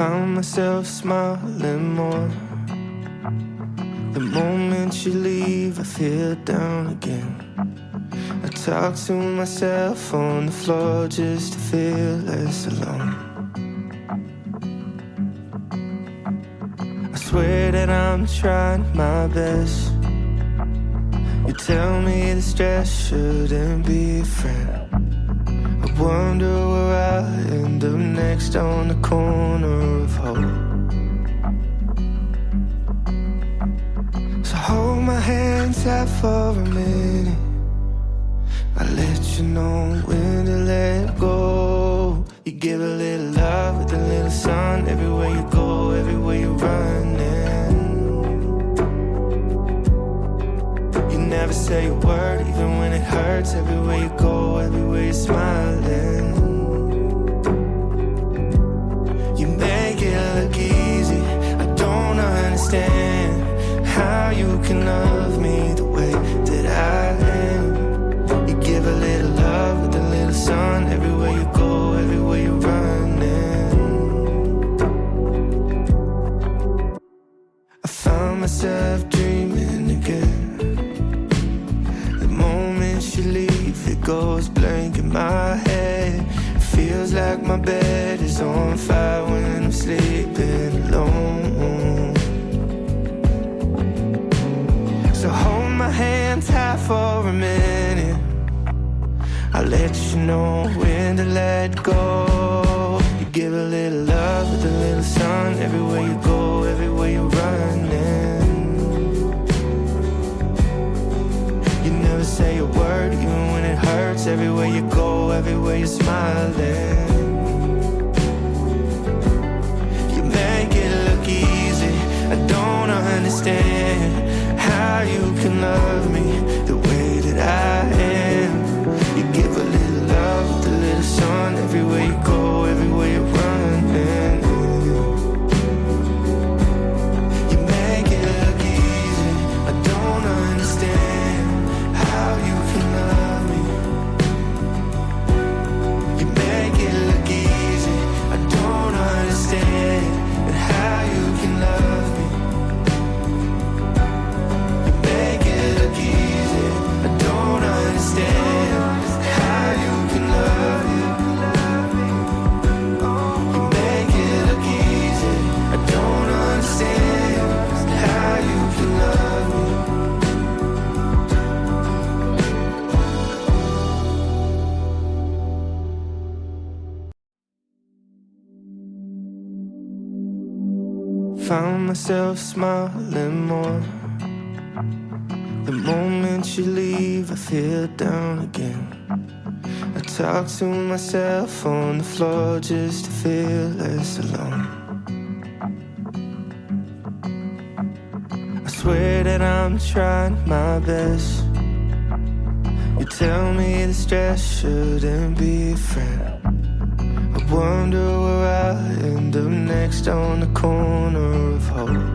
found myself smiling more. The moment you leave, I feel down again. I talk to myself on the floor just to feel less alone. I swear that I'm trying my best. You tell me the stress shouldn't be a friend. I wonder where I'll end up next on the corner of hope. So hold my hand tight for a minute. I'll let you know when to let go. You give a little love with a little sun. Everywhere you go, everywhere you're running. You never say a word, even when it hurts. Everywhere you go, everywhere you're smiling. You make it look easy. I don't understand how you can love me the way that I am. You give a little love with a little sun. Everywhere you go, everywhere you're running. I found myself dreaming again. The moment you leave, it goes blank in my head. It feels like my bed is on fire when I'm sleeping alone. So hold my hand tight for a minute. I'll let you know when to let go. You give a little love with a little sun. Everywhere you go, everywhere you're running. You never say a word, even when it hurts. Everywhere you go, everywhere you're smiling. You make it look easy. I don't understand how you can love me the way that I am. You give a little love with a little sun. Everywhere you go, everywhere you're running. You make it look easy. I don't understand how you can love me. You make it look easy. I don't understand how you can love me. You make it look easy. I don't understand how you can love me. You make it look easy. I don't understand how you can love me. Found myself smiling more. The moment you leave, I feel down again. I talk to myself on the floor just to feel less alone. I swear that I'm trying my best. You tell me the stress shouldn't be a friend. I wonder where I'll end up next on the corner of hope.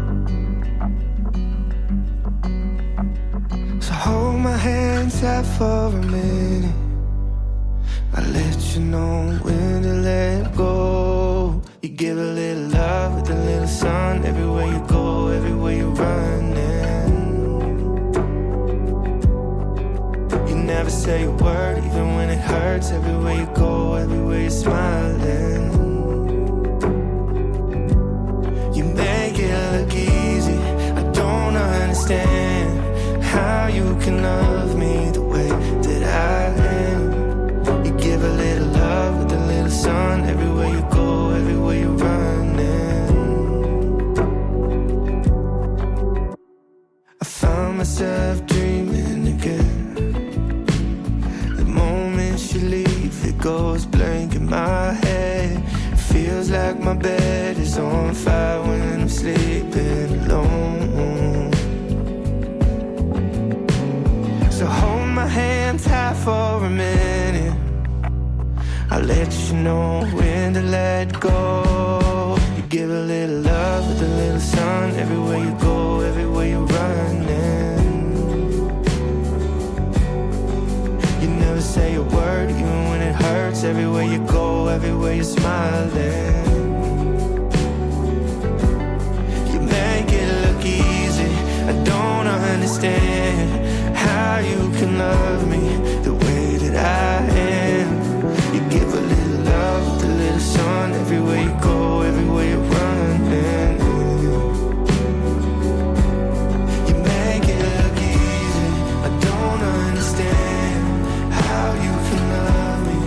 So hold my hand tight for a minute. I'll let you know when to let go. You give a little love with a little sun. Everywhere you go, everywhere you're running. You never say a word, even when it hurts. Everywhere you go, everywhere you're smiling. You make it look easy. I don't understand how you can love me the way that I am. You give a little love with a little sun. Everywhere you go, everywhere you're running. I found myself dreaming again. The moment you leave, it goes blank in my head. It feels like my bed is on fire when I'm sleeping alone. So hold my hand tight for a minute. I'll let you know when to let go. You give a little love with a little sun. Everywhere you go, everywhere you're running. You never say a word, even when it hurts. Everywhere you go, everywhere you're smiling. understand how you can love me the way that I am. You give a little love with a little sun everywhere you go, everywhere you run. You make it look easy. I don't understand how you can love me.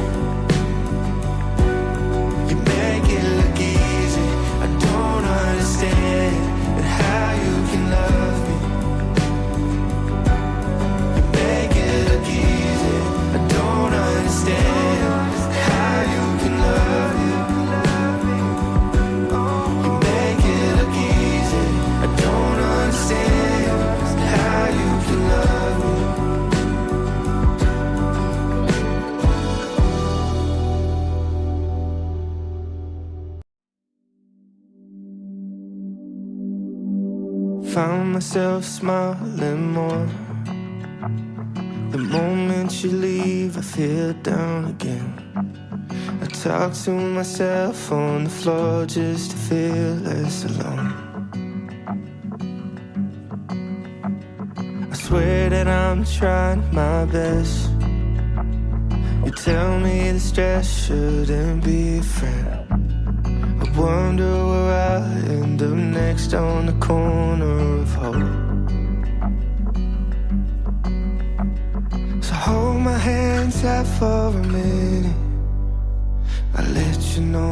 You make it look easy. I don't understand how you can love me. You make it look easy. I don't understand how you can love me. You make it look easy. I don't understand how you can love me. Found myself smiling more. The moment you leave, I feel down again. I talk to myself on the floor just to feel less alone. I swear that I'm trying my best. You tell me the stress shouldn't be a friend. I wonder where I'll end up next on the corner of hope. So hold my hand tight for a minute. I'll let you know